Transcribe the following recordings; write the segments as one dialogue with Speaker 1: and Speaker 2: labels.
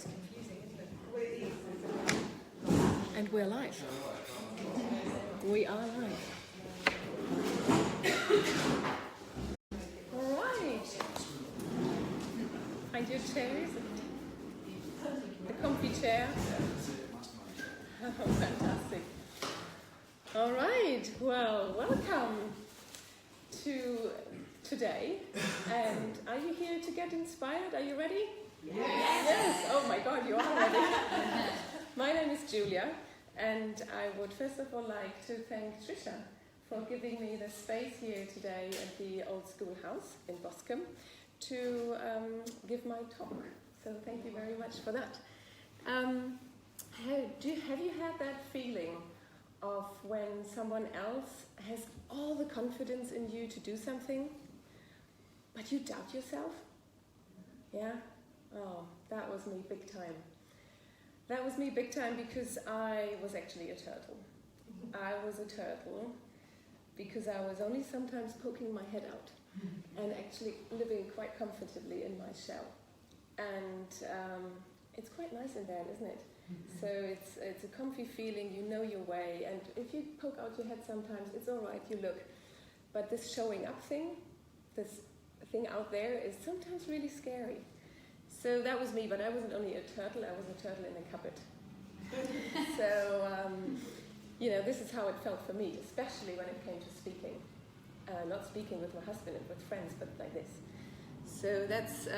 Speaker 1: It's confusing, isn't it?
Speaker 2: And we're live. We are live. All right. Find your chairs. The comfy chair. Oh, fantastic. All right. Well, welcome to today. And are you here to get inspired? Are you ready? Yes. Oh my God, you are ready. My name is Julia, and I would first of all like to thank Trisha for giving me the space here today at the Old School House in Boscombe to give my talk. So thank you very much for that. Have you had that feeling of when someone else has all the confidence in you to do something, but you doubt yourself? Yeah? Oh, that was me big time. That was me big time because I was actually a turtle. I was a turtle because I was only sometimes poking my head out and actually living quite comfortably in my shell. And it's quite nice in there, isn't it? So it's a comfy feeling, you know your way, and if you poke out your head sometimes, it's all right, you look. But this showing up thing, this thing out there is sometimes really scary. So that was me, but I wasn't only a turtle, I was a turtle in a cupboard. So, this is how it felt for me, especially when it came to speaking. Not speaking with my husband and with friends, but like this. So that's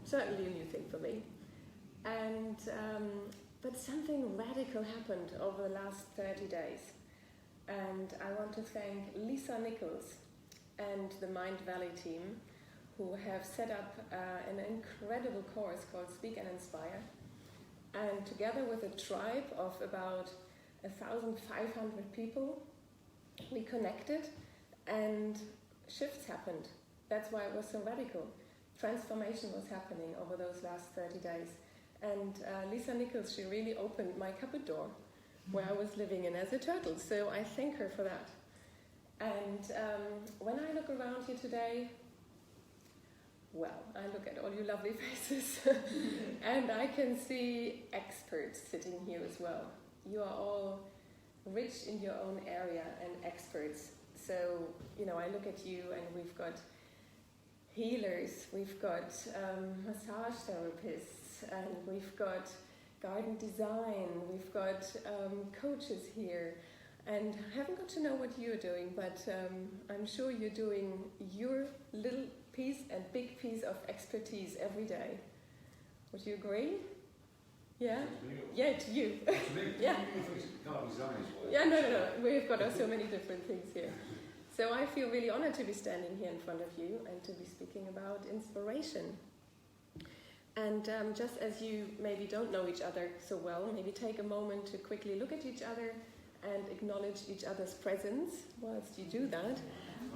Speaker 2: certainly a new thing for me. And but something radical happened over the last 30 days. And I want to thank Lisa Nichols and the Mind Valley team, who have set up an incredible course called Speak and Inspire. And together with a tribe of about 1,500 people, we connected and shifts happened. That's why it was so radical. Transformation was happening over those last 30 days. And Lisa Nichols, she really opened my cupboard door where I was living in as a turtle. So I thank her for that. And when I look around here today, well, I look at all you lovely faces and I can see experts sitting here as well. You are all rich in your own area and experts. So, I look at you and we've got healers, we've got massage therapists, and we've got garden design, we've got coaches here. And I haven't got to know what you're doing, but I'm sure you're doing your little piece and big piece of expertise every day. Would you agree? Yeah? Yeah, to you.
Speaker 3: To me?
Speaker 2: Yeah.
Speaker 3: Garden design is what?
Speaker 2: Yeah, no. We've got so many different things here. So I feel really honored to be standing here in front of you and to be speaking about inspiration. And just as you maybe don't know each other so well, maybe take a moment to quickly look at each other and acknowledge each other's presence. Whilst you do that,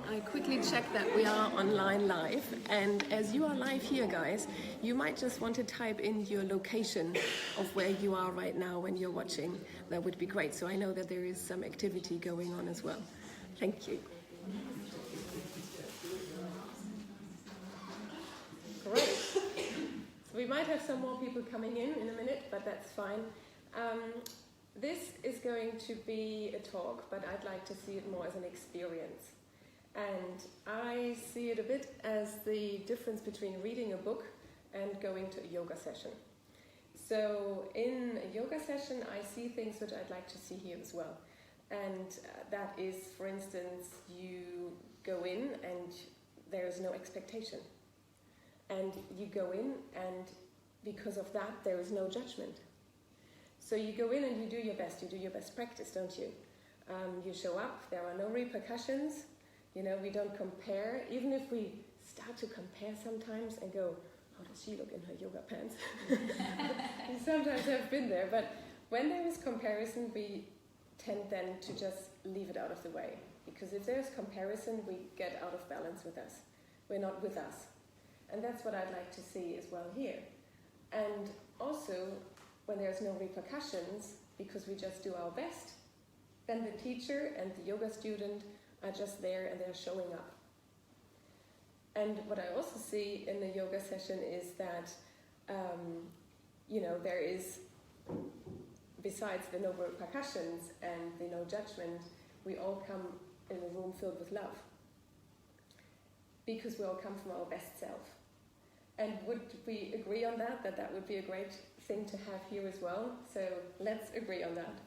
Speaker 2: I quickly check that we are online live. And as you are live here, guys, you might just want to type in your location of where you are right now when you're watching. That would be great. So I know that there is some activity going on as well. Thank you. Great. So we might have some more people coming in a minute, but that's fine. This is going to be a talk, but I'd like to see it more as an experience. And I see it a bit as the difference between reading a book and going to a yoga session. So in a yoga session, I see things which I'd like to see here as well. And that is, for instance, you go in and there is no expectation. And you go in and because of that, there is no judgment. So you go in and you do your best practice, don't you? You show up, there are no repercussions, we don't compare. Even if we start to compare sometimes and go, how does she look in her yoga pants? You sometimes have been there, but when there is comparison, we tend then to just leave it out of the way. Because if there's comparison, we get out of balance with us. We're not with us. And that's what I'd like to see as well here. And also, when there's no repercussions, because we just do our best, then the teacher and the yoga student are just there and they're showing up. And what I also see in the yoga session is that there is, besides the no repercussions and the no judgment, we all come in a room filled with love. Because we all come from our best self. And would we agree on that that would be a great thing to have here as well? So let's agree on that.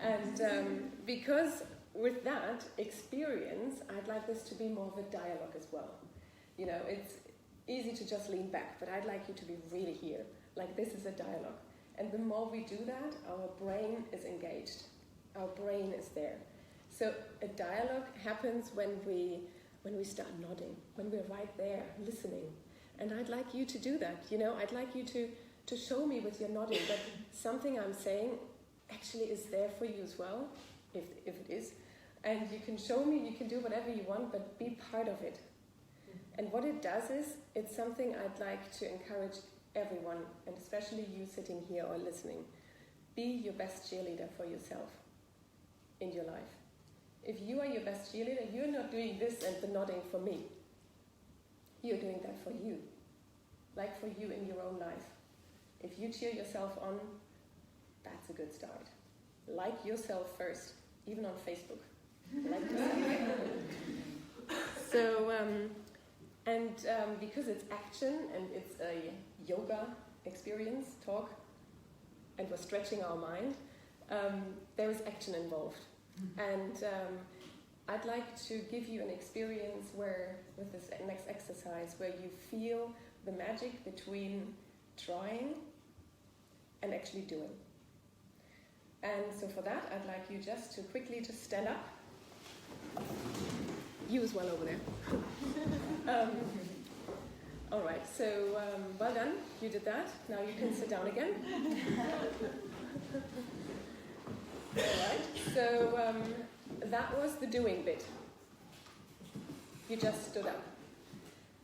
Speaker 2: And because with that experience, I'd like this to be more of a dialogue as well. It's easy to just lean back, but I'd like you to be really here. Like this is a dialogue. And the more we do that, our brain is engaged. Our brain is there. So a dialogue happens when we start nodding, when we're right there listening. And I'd like you to do that. I'd like you to show me with your nodding that something I'm saying actually is there for you as well, if it is. And you can show me, you can do whatever you want, but be part of it. And what it does is, it's something I'd like to encourage everyone, and especially you sitting here or listening. Be your best cheerleader for yourself in your life. If you are your best cheerleader, you're not doing this and the nodding for me. You're doing that for you. Like for you in your own life. If you cheer yourself on, that's a good start. Like yourself first, even on Facebook. Like yourself. So, because it's action and it's a yoga experience, talk, and we're stretching our mind, there is action involved. And I'd like to give you an experience where, with this next exercise, where you feel the magic between trying and actually doing. And so for that, I'd like you just to quickly just stand up. You as well over there. All right, so well done, you did that. Now you can sit down again. All right, so that was the doing bit. You just stood up.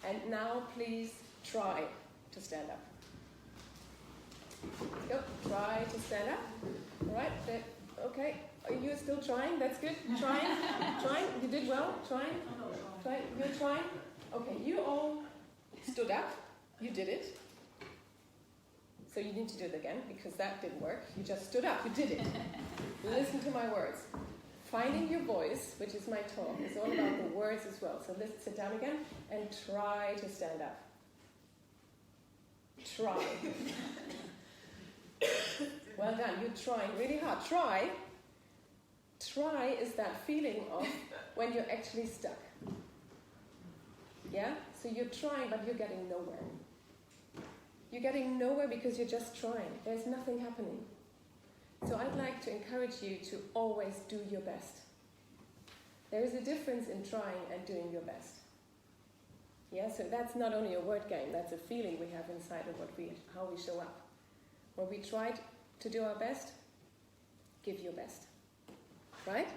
Speaker 2: And now please try to stand up. Let's go, try to stand up. All right, okay, you're still trying, that's good. Trying, you did well, trying, you're trying. Okay, you all stood up, you did it. So you need to do it again, because that didn't work. You just stood up, you did it. Listen to my words. Finding your voice, which is my talk, is all about the words as well. So let's sit down again and try to stand up. Try. Well done, you're trying really hard. Try is that feeling of when you're actually stuck. Yeah? So you're trying, but you're getting nowhere. You're getting nowhere because you're just trying. There's nothing happening. So I'd like to encourage you to always do your best. There is a difference in trying and doing your best. Yeah, so that's not only a word game, that's a feeling we have inside of how we show up. When we try to do our best, give your best. Right?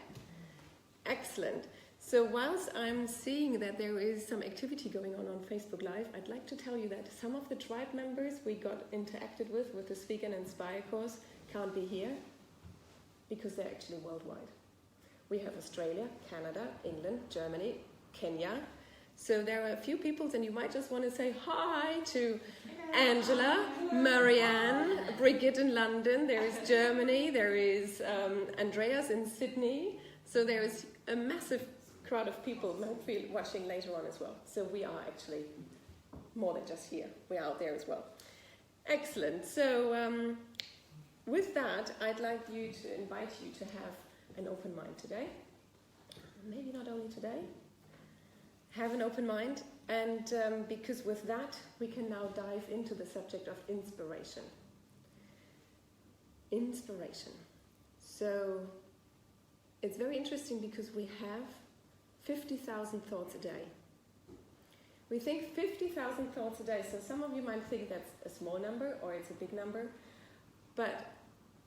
Speaker 2: Excellent. So whilst I'm seeing that there is some activity going on Facebook Live, I'd like to tell you that some of the tribe members we got interacted with the Speak and Inspire course can't be here because they're actually worldwide. We have Australia, Canada, England, Germany, Kenya. So there are a few people, and you might just want to say hi to Angela, Marianne, Brigitte in London. There is Germany, there is Andreas in Sydney. So there is a massive crowd of people hopefully watching later on as well. So we are actually more than just here. We're out there as well. Excellent. So with that, I'd like you to invite you to have an open mind today. Maybe not only today. Have an open mind, and because with that, we can now dive into the subject of inspiration. Inspiration. So it's very interesting because we have 50,000 thoughts a day. We think 50,000 thoughts a day, so some of you might think that's a small number or it's a big number, but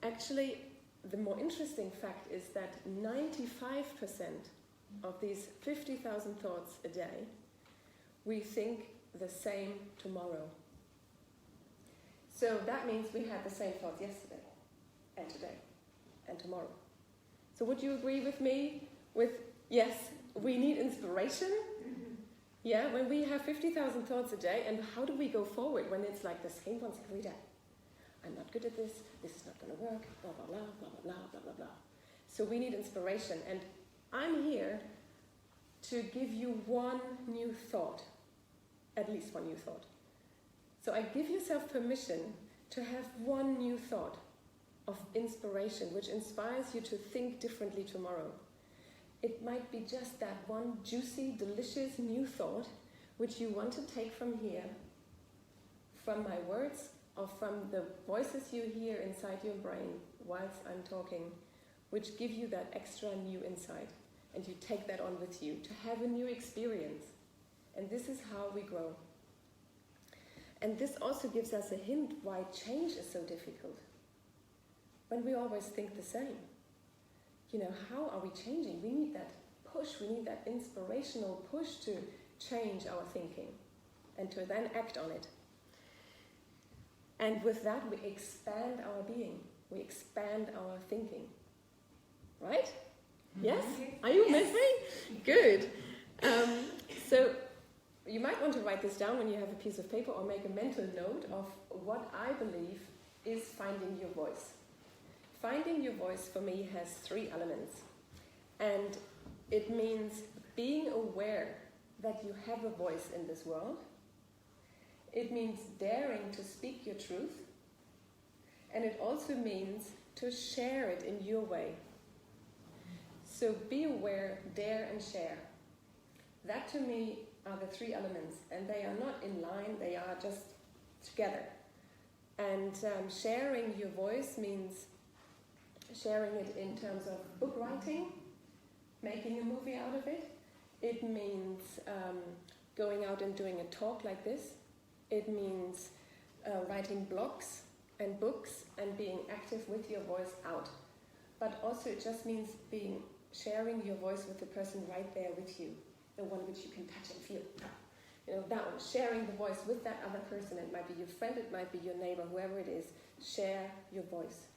Speaker 2: actually the more interesting fact is that 95% of these 50,000 thoughts a day, we think the same tomorrow. So that means we had the same thoughts yesterday, and today, and tomorrow. So would you agree with me with, yes, we need inspiration? Yeah, when we have 50,000 thoughts a day, and how do we go forward when it's like the same ones every day? I'm not good at this is not going to work, blah, blah, blah, blah, blah, blah, blah, blah, blah. So we need inspiration, and I'm here to give you one new thought, at least one new thought. So I give yourself permission to have one new thought of inspiration, which inspires you to think differently tomorrow. It might be just that one juicy, delicious new thought, which you want to take from here, from my words, or from the voices you hear inside your brain whilst I'm talking, which give you that extra new insight. And you take that on with you to have a new experience. And this is how we grow. And this also gives us a hint why change is so difficult. When we always think the same. You know, how are we changing? We need that push, we need that inspirational push to change our thinking and to then act on it. And with that, we expand our being. We expand our thinking. Right? Yes? Are you with me? Good. So you might want to write this down when you have a piece of paper, or make a mental note of what I believe is finding your voice. Finding your voice for me has 3 elements. And it means being aware that you have a voice in this world. It means daring to speak your truth. And it also means to share it in your way. So be aware, dare and share. That to me are the 3 elements, and they are not in line, they are just together. And sharing your voice means sharing it in terms of book writing, making a movie out of it. It means going out and doing a talk like this. It means writing blogs and books and being active with your voice out. But also it just means sharing your voice with the person right there with you, the one which you can touch and feel. You know, that one, sharing the voice with that other person. It might be your friend, it might be your neighbor, whoever it is. Share your voice.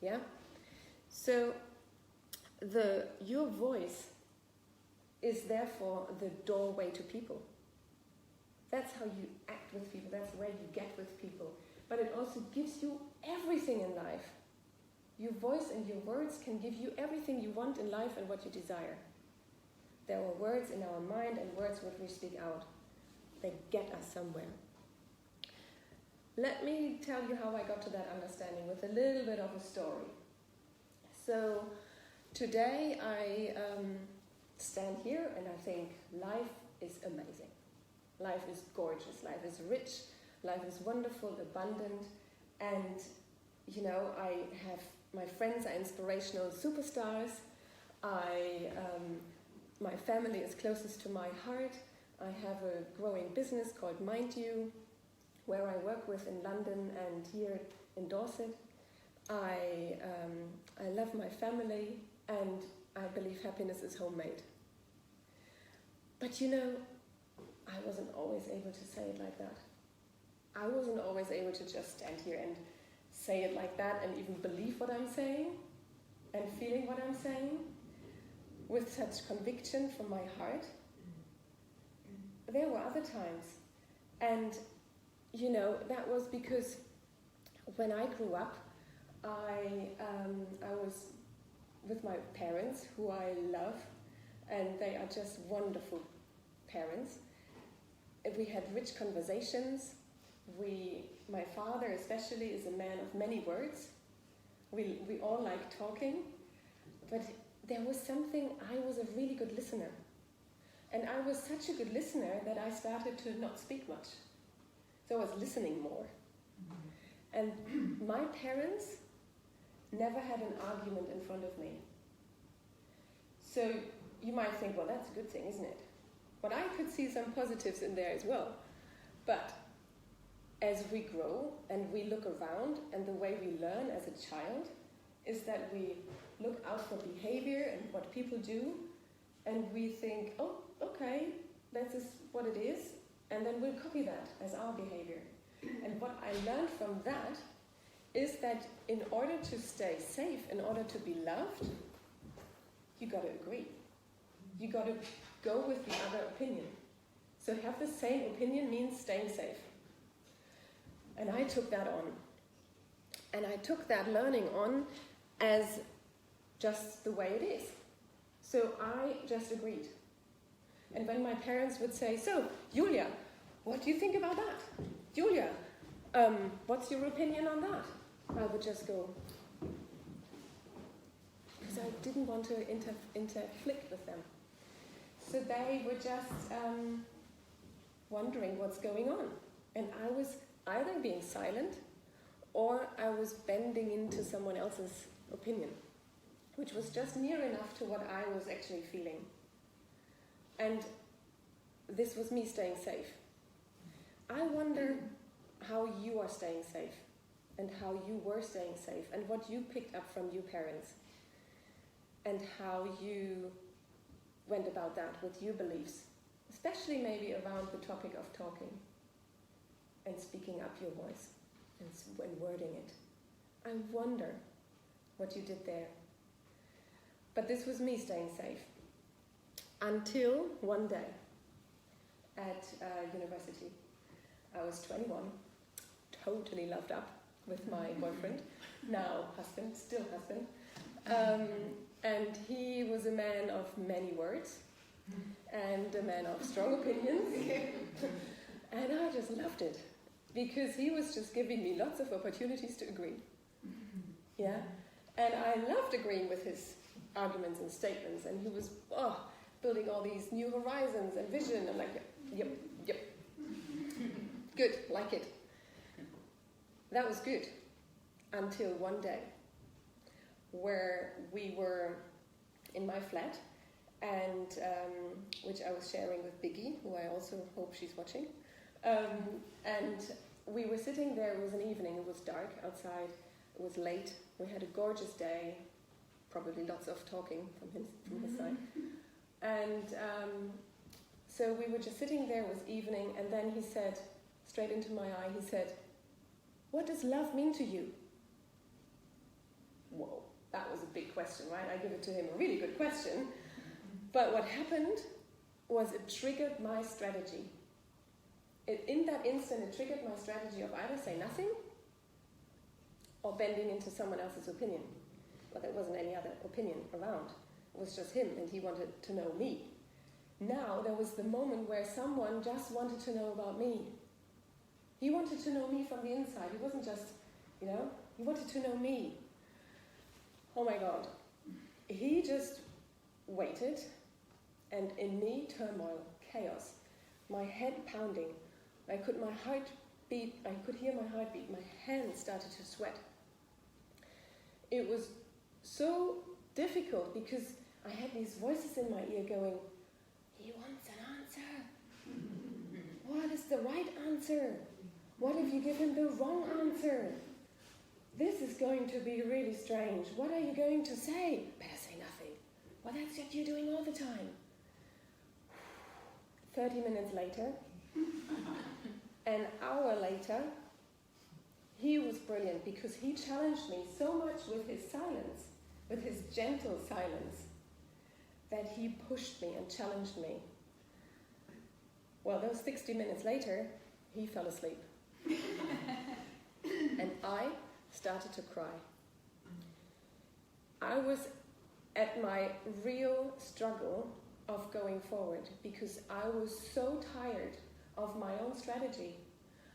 Speaker 2: Yeah? So your voice is therefore the doorway to people. That's how you act with people, that's where you get with people. But it also gives you everything in life. Your voice and your words can give you everything you want in life and what you desire. There are words in our mind and words which we speak out. They get us somewhere. Let me tell you how I got to that understanding with a little bit of a story. So today I stand here and I think life is amazing. Life is gorgeous, life is rich, life is wonderful, abundant, and you know, I have my friends are inspirational superstars. My family is closest to my heart. I have a growing business called Mind You, where I work with in London and here in Dorset. I love my family, and I believe happiness is homemade. But you know, I wasn't always able to say it like that. I wasn't always able to just stand here and say it like that and even believe what I'm saying and feeling what I'm saying with such conviction from my heart. There were other times, and you know, that was because when I grew up, I was with my parents, who I love, and they are just wonderful parents. We had rich conversations. My father especially is a man of many words. We all like talking, but there was something, I was a really good listener. And I was such a good listener that I started to not speak much. So I was listening more. And my parents never had an argument in front of me. So you might think, well, that's a good thing, isn't it? But I could see some positives in there as well. But as we grow and we look around, and the way we learn as a child is that we look out for behavior and what people do, and we think, oh, okay, that's just what it is, and then we'll copy that as our behavior. And what I learned from that is that in order to stay safe, in order to be loved, you got to agree. You got to go with the other opinion. So have the same opinion means staying safe. And I took that on. And I took that learning on as just the way it is. So I just agreed. And when my parents would say, so, Julia, what do you think about that? Julia, what's your opinion on that? I would just go, because I didn't want to interflict with them. So they were just wondering what's going on. And I was either being silent or I was bending into someone else's opinion, which was just near enough to what I was actually feeling. And this was me staying safe. I wonder how you are staying safe and how you were staying safe and what you picked up from your parents and how you went about that with your beliefs, especially maybe around the topic of talking and speaking up your voice and wording it. I wonder what you did there. But this was me staying safe. Until one day at university. I was 21, totally loved up with my boyfriend, now husband, still husband. And he was a man of many words and a man of strong opinions. And I just loved it because he was just giving me lots of opportunities to agree. Yeah, and I loved agreeing with his arguments and statements, and he was building all these new horizons and vision. I'm like, yep, good, like it. That was good until one day where we were in my flat, and which I was sharing with Biggie, who I also hope she's watching. And we were sitting there. It was an evening. It was dark outside. It was late. We had a gorgeous day. Probably lots of talking from his side. And so we were just sitting there. It was evening, and then he said, straight into my eye, he said, "What does love mean to you?" Whoa, that was a big question, right? I give it to him, a really good question. But what happened was it triggered my strategy. In that instant, it triggered my strategy of either say nothing or bending into someone else's opinion. But there wasn't any other opinion around. It was just him, and he wanted to know me. Now, there was the moment where someone just wanted to know about me. He wanted to know me from the inside. He wasn't just, he wanted to know me. Oh my God. He just waited, and in me, turmoil, chaos, my head pounding. I could hear my heartbeat. My hands started to sweat. It was so difficult because I had these voices in my ear going, he wants an answer. What is the right answer? What if you give him the wrong answer? This is going to be really strange. What are you going to say? Better say nothing. Well, that's what you're doing all the time. 30 minutes later, an hour later, he was brilliant because he challenged me so much with his silence, with his gentle silence, that he pushed me and challenged me. Well, those 60 minutes later, he fell asleep. And I started to cry. I was at my real struggle of going forward because I was so tired of my own strategy.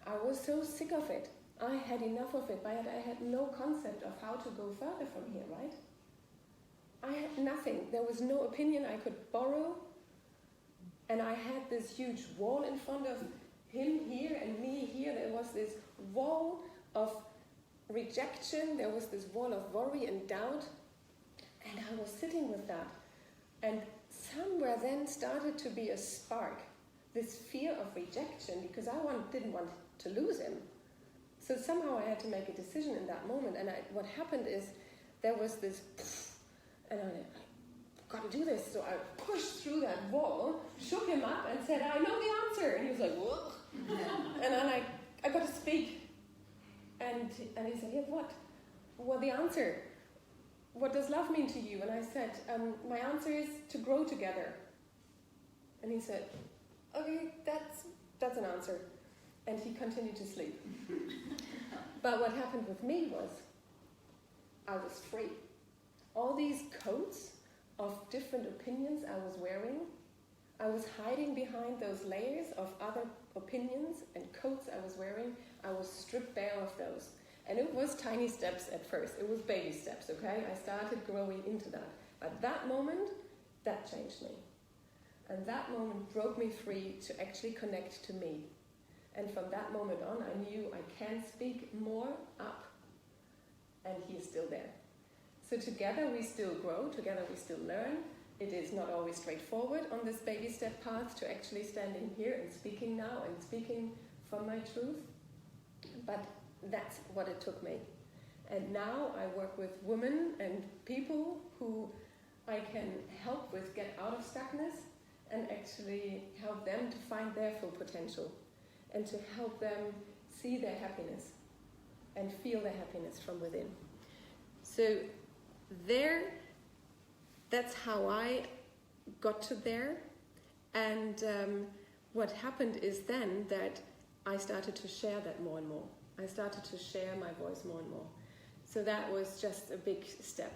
Speaker 2: I was so sick of it. I had enough of it, but I had no concept of how to go further from here, right? I had nothing. There was no opinion I could borrow. And I had this huge wall in front of him here and me here. There was this wall of rejection. There was this wall of worry and doubt. And I was sitting with that. And somewhere then started to be a spark. This fear of rejection, because I didn't want to lose him. So somehow I had to make a decision in that moment. And what happened is there was this, and I've got to do this. So I pushed through that wall, shook him up and said, I know the answer. And he was like, whoa. And then I got to speak. And he said, yeah, what? Well, the answer. What does love mean to you? And I said, my answer is to grow together. And he said, okay, that's an answer. And he continued to sleep. But what happened with me was I was free. All these coats of different opinions I was wearing, I was hiding behind those layers of other opinions and coats I was wearing. I was stripped bare of those. And it was tiny steps at first. It was baby steps, okay? I started growing into that. But that moment, that changed me. And that moment broke me free to actually connect to me. And from that moment on, I knew I can speak more up. And he is still there. So together we still grow, together we still learn. It is not always straightforward on this baby step path to actually standing here and speaking now and speaking from my truth. But that's what it took me. And now I work with women and people who I can help with get out of stuckness and actually help them to find their full potential and to help them see their happiness and feel their happiness from within. So that's how I got to there. And what happened is then that I started to share that more and more. I started to share my voice more and more. So that was just a big step.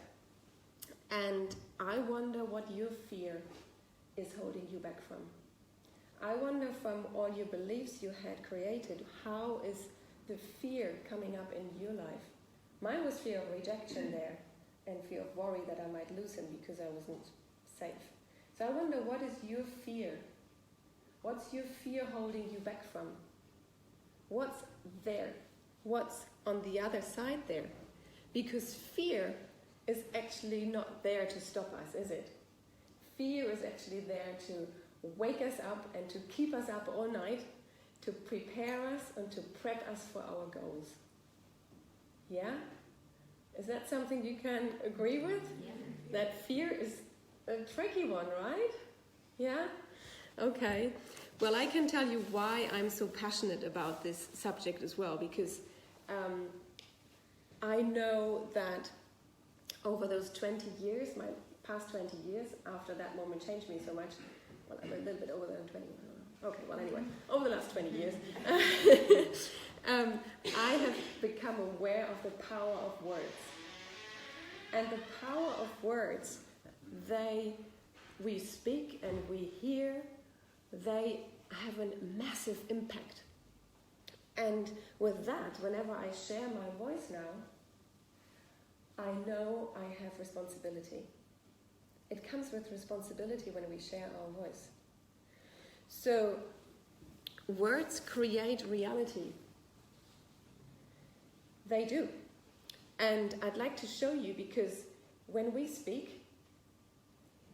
Speaker 2: And I wonder what your fear is holding you back from. I wonder from all your beliefs you had created, how is the fear coming up in your life? Mine was fear of rejection there, and fear of worry that I might lose him because I wasn't safe. So I wonder, what is your fear? What's your fear holding you back from? What's there? What's on the other side there? Because fear is actually not there to stop us, is it? Fear is actually there to wake us up and to keep us up all night, to prepare us and to prep us for our goals. Yeah? Is that something you can agree with?
Speaker 1: Yeah.
Speaker 2: That fear is a tricky one, right? Yeah? Okay. Well, I can tell you why I'm so passionate about this subject as well, because I know that over those 20 years, my past 20 years, after that moment changed me so much, well, I'm a little bit older than 20. Okay, well, anyway, over the last 20 years, I have become aware of the power of words. And the power of words, we speak and we hear, they have a massive impact. And with that, whenever I share my voice now, I know I have responsibility. It comes with responsibility when we share our voice. So, words create reality. They do. And I'd like to show you, because when we speak,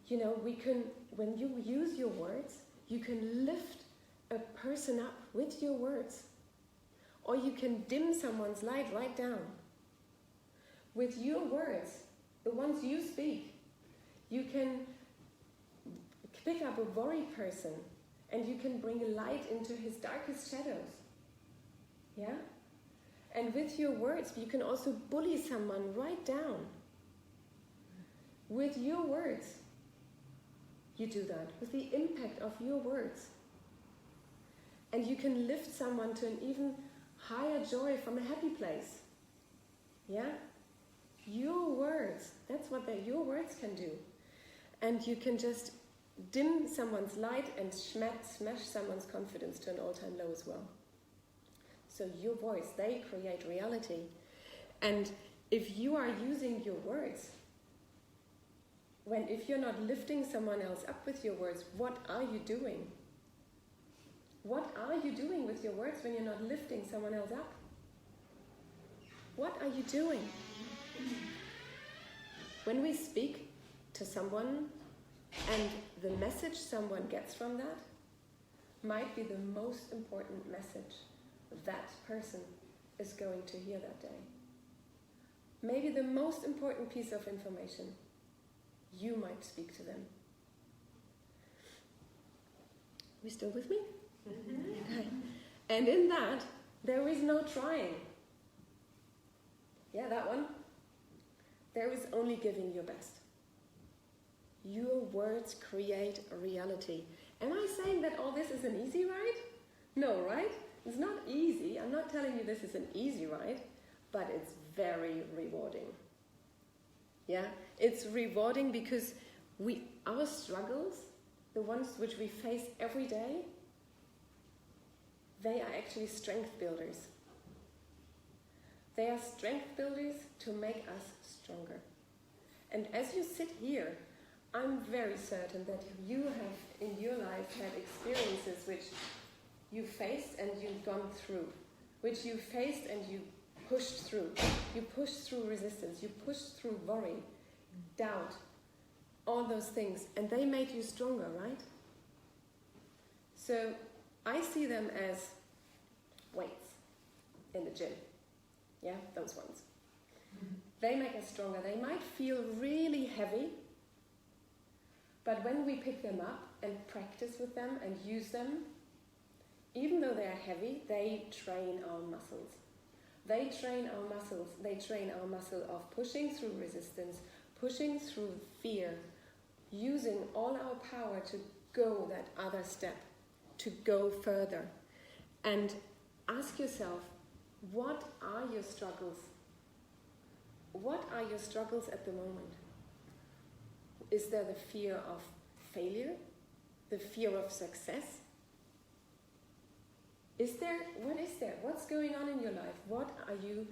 Speaker 2: you know, when you use your words, you can lift a person up with your words. Or you can dim someone's light right down. With your words, the ones you speak, you can pick up a worried person and you can bring a light into his darkest shadows. Yeah? And with your words, you can also bully someone right down. With your words, you do that. With the impact of your words. And you can lift someone to an even higher joy from a happy place. Yeah? Your words, that's what your words can do. And you can just dim someone's light and smash someone's confidence to an all-time low as well. So your voice, they create reality. And if you are using your words, if you're not lifting someone else up with your words, what are you doing? What are you doing with your words when you're not lifting someone else up? What are you doing? When we speak to someone and the message someone gets from that might be the most important message that person is going to hear that day. Maybe the most important piece of information you might speak to them. You still with me? Mm-hmm. Okay. And in that, there is no trying. Yeah, that one. There is only giving your best. Your words create a reality. Am I saying that all this is an easy ride? No, right? It's not easy. I'm not telling you this is an easy ride. but it's very rewarding. Yeah, it's rewarding because our struggles, the ones which we face every day, they are actually strength builders. They are strength builders to make us stronger. And as you sit here, I'm very certain that you have in your life had experiences which you faced and you've gone through, which you faced and you pushed through. You pushed through resistance, you pushed through worry, doubt, all those things, and they made you stronger, right? So I see them as weights in the gym. Yeah, those ones. They make us stronger. They might feel really heavy, but when we pick them up and practice with them and use them, even though they are heavy, they train our muscles. They train our muscles. They train our muscle of pushing through resistance, pushing through fear, using all our power to go that other step, to go further. And ask yourself, what are your struggles? What are your struggles at the moment? Is there the fear of failure? The fear of success? What is there? What's going on in your life? What are you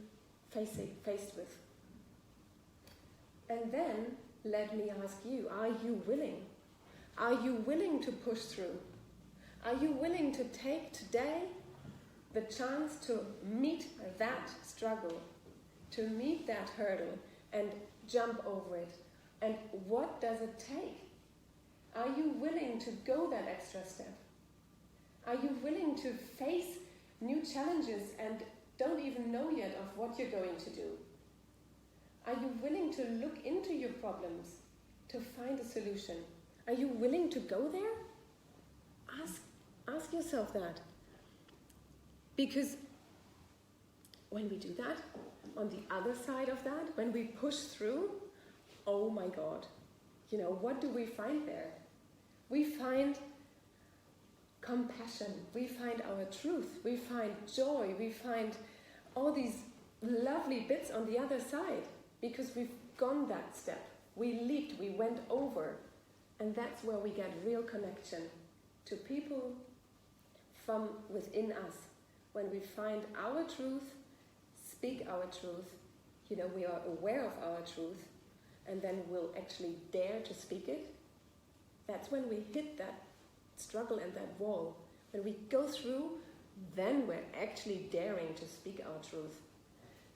Speaker 2: faced with? And then, let me ask you, are you willing? Are you willing to push through? Are you willing to take today the chance to meet that struggle, to meet that hurdle and jump over it? And what does it take? Are you willing to go that extra step? Are you willing to face new challenges and don't even know yet of what you're going to do? Are you willing to look into your problems to find a solution? Are you willing to go there? Ask yourself that. Because when we do that, on the other side of that, when we push through, oh my God, what do we find there? We find compassion, we find our truth, we find joy, we find all these lovely bits on the other side, because we've gone that step. We leaped, we went over, and that's where we get real connection to people from within us. When we find our truth, speak our truth, we are aware of our truth, and then we'll actually dare to speak it. That's when we hit that struggle and that wall. When we go through, then we're actually daring to speak our truth.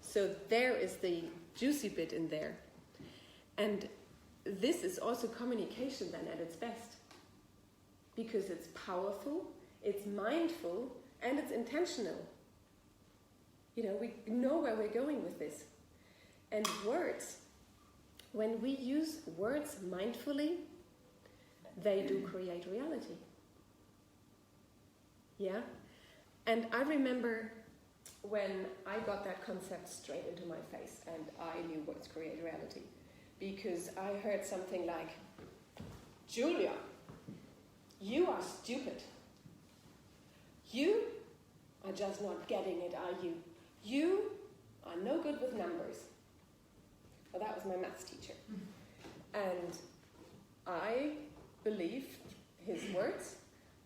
Speaker 2: So there is the juicy bit in there. And this is also communication then at its best. Because it's powerful, it's mindful, and it's intentional. We know where we're going with this. And words, when we use words mindfully, they do create reality. Yeah? And I remember when I got that concept straight into my face and I knew words create reality. Because I heard something like, Julia, you are stupid. You are just not getting it, are you? You are no good with numbers. Well, that was my maths teacher. And I believed his words,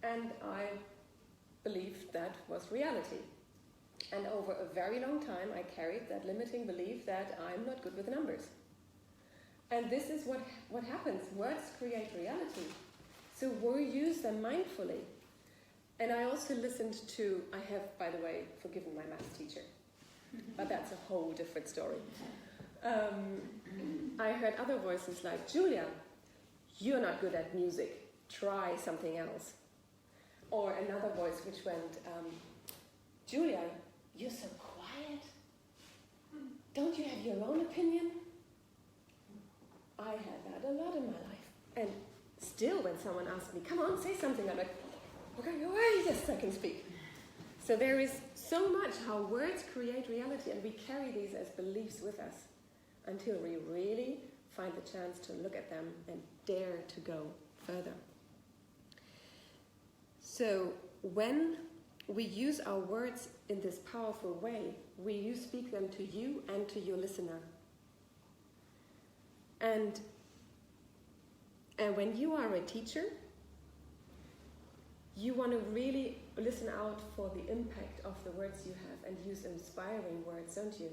Speaker 2: and I believed that was reality. And over a very long time, I carried that limiting belief that I'm not good with numbers. And this is what happens. Words create reality. So we use them mindfully. And I also listened to, I have, by the way, forgiven my maths teacher. But that's a whole different story. I heard other voices like, Julia, you're not good at music. Try something else. Or another voice which went, Julia, you're so quiet. Don't you have your own opinion? I had that a lot in my life. And still when someone asks me, come on, say something, I'm like, okay, wait a second, speak. So there is so much how words create reality, and we carry these as beliefs with us until we really find the chance to look at them and dare to go further. So when we use our words in this powerful way, you speak them to you and to your listener. And when you are a teacher, you want to really listen out for the impact of the words you have and use inspiring words, don't you?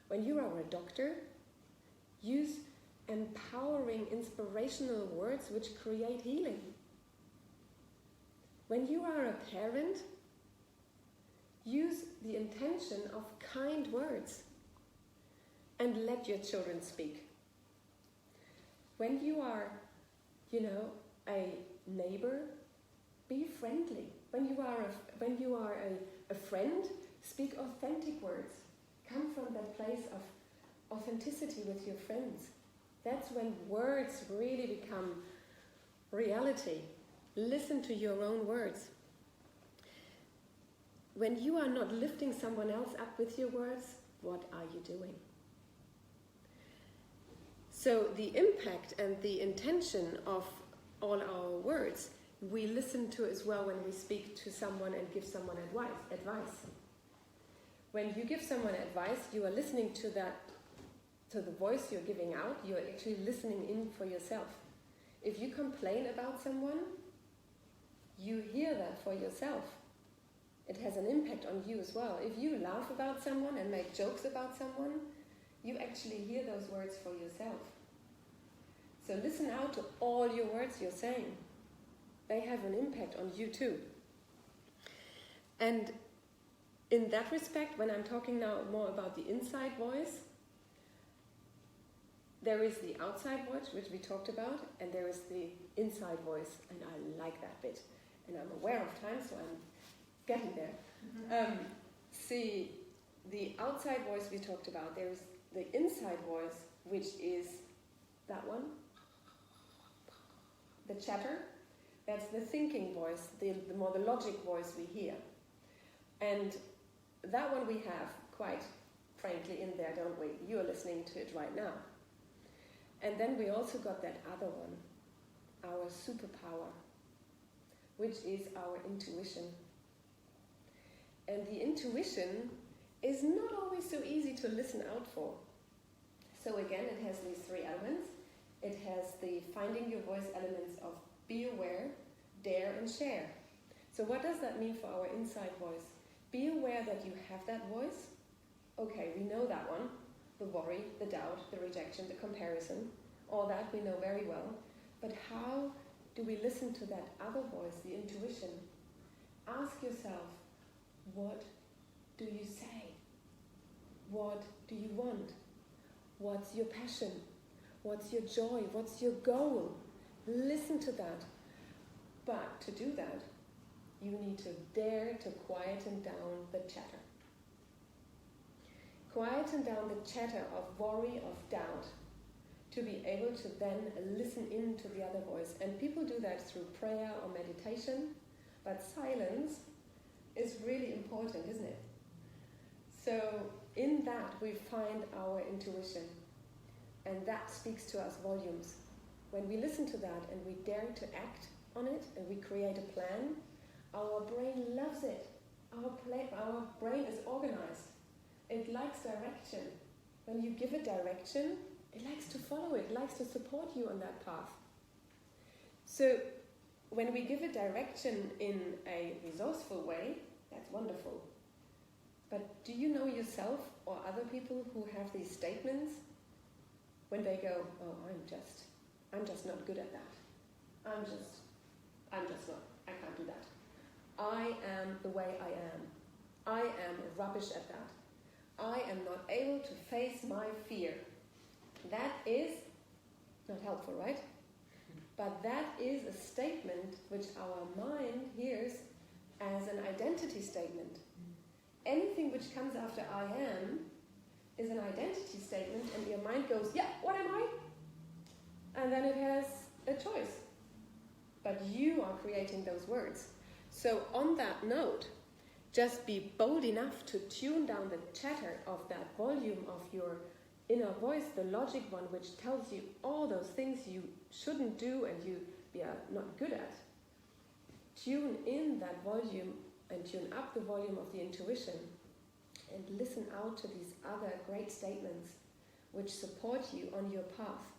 Speaker 2: When you are a doctor, use empowering, inspirational words which create healing. When you are a parent, use the intention of kind words and let your children speak. When you are, a neighbor, be friendly. When you are a friend, speak authentic words. Come from that place of authenticity with your friends. That's when words really become reality. Listen to your own words. When you are not lifting someone else up with your words, what are you doing? So the impact and the intention of all our words, we listen to as well when we speak to someone and give someone advice. When you give someone advice, you are listening to the voice you're giving out. You're actually listening in for yourself. If you complain about someone, you hear that for yourself. It has an impact on you as well. If you laugh about someone and make jokes about someone, you actually hear those words for yourself. So listen out to all your words you're saying. They have an impact on you too. And in that respect, when I'm talking now more about the inside voice, there is the outside voice, which we talked about, and there is the inside voice, and I like that bit. And I'm aware of time, so I'm getting there. See, the outside voice we talked about, there is the inside voice, which is that one, the chatter. That's the thinking voice, the more the logic voice we hear. And that one we have, quite frankly, in there, don't we? You are listening to it right now. And then we also got that other one, our superpower, which is our intuition. And the intuition is not always so easy to listen out for. So again, it has these three elements. It has the finding your voice elements of be aware, dare, and share. So what does that mean for our inside voice? Be aware that you have that voice. Okay, we know that one. The worry, the doubt, the rejection, the comparison. All that we know very well. But how do we listen to that other voice, the intuition? Ask yourself, what do you say? What do you want? What's your passion? What's your joy? What's your goal? Listen to that. But to do that, you need to dare to quieten down the chatter. Quieten down the chatter of worry, of doubt, to be able to then listen into the other voice. And people do that through prayer or meditation, but silence is really important, isn't it? So in that we find our intuition, and that speaks to us volumes. When we listen to that and we dare to act on it and we create a plan, our brain loves it. Our brain is organized. It likes direction. When you give it direction, it likes to follow it, likes to support you on that path. So when we give it direction in a resourceful way, that's wonderful. But do you know yourself or other people who have these statements when they go, oh, I'm just not good at that. I'm just not, I can't do that. I am the way I am. I am rubbish at that. I am not able to face my fear. That is not helpful, right? But that is a statement which our mind hears as an identity statement. Anything which comes after I am is an identity statement, and your mind goes, yeah, what am I? And then it has a choice. But you are creating those words. So on that note, just be bold enough to tune down the chatter of that volume of your inner voice, the logic one, which tells you all those things you shouldn't do and you are not good at. Tune in that volume and tune up the volume of the intuition. and listen out to these other great statements which support you on your path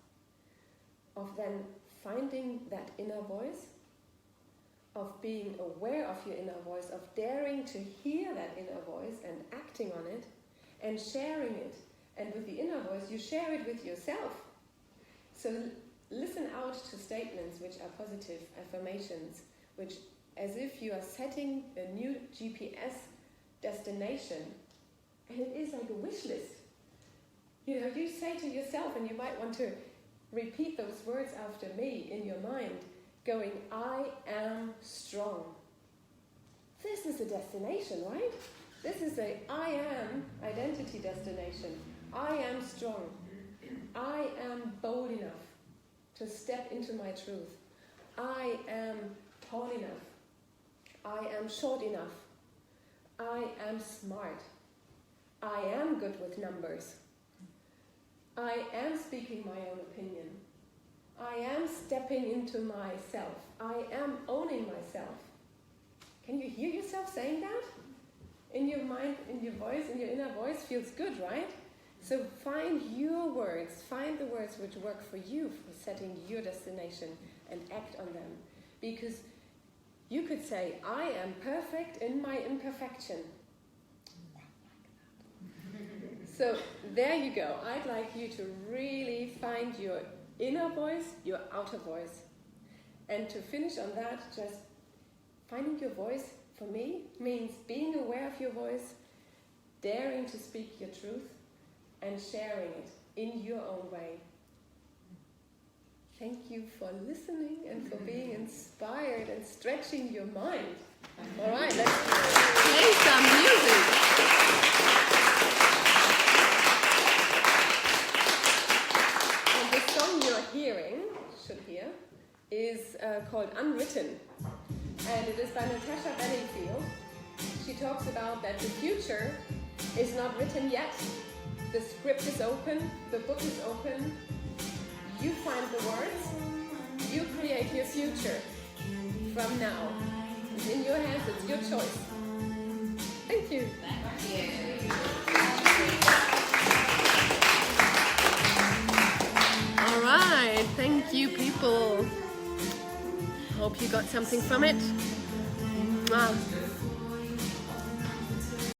Speaker 2: of then finding that inner voice, of being aware of your inner voice, of daring to hear that inner voice and acting on it and sharing it. And with the inner voice, you share it with yourself. So listen out to statements which are positive affirmations, which as if you are setting a new GPS destination, and it is like a wish list. You know, you say to yourself, and you might want to repeat those words after me in your mind, going, I am strong. This is a destination, right? This is a I am identity destination. I am strong. I am bold enough to step into my truth. I am tall enough. I am short enough. I am smart. I am good with numbers. I am speaking my own opinion. I am stepping into myself. I am owning myself. Can you hear yourself saying that? In your mind, in your voice, in your inner voice, feels good, right? So find your words, find the words which work for you for setting your destination and act on them. Because you could say, I am perfect in my imperfection. So there you go. I'd like you to really find your inner voice, your outer voice. And to finish on that, just finding your voice, for me, means being aware of your voice, daring to speak your truth, and sharing it in your own way. Thank you for listening and for being inspired and stretching your mind. All right, let's play some music. And the song you're hearing, should hear, is called Unwritten. And it is by Natasha Benningfield. She talks about that the future is not written yet. The script is open, the book is open. You find the words, you create your future from now. It's in your hands, it's your choice. Thank you.
Speaker 1: Thank you.
Speaker 2: All right, thank you, people. Hope you got something from it. Mwah.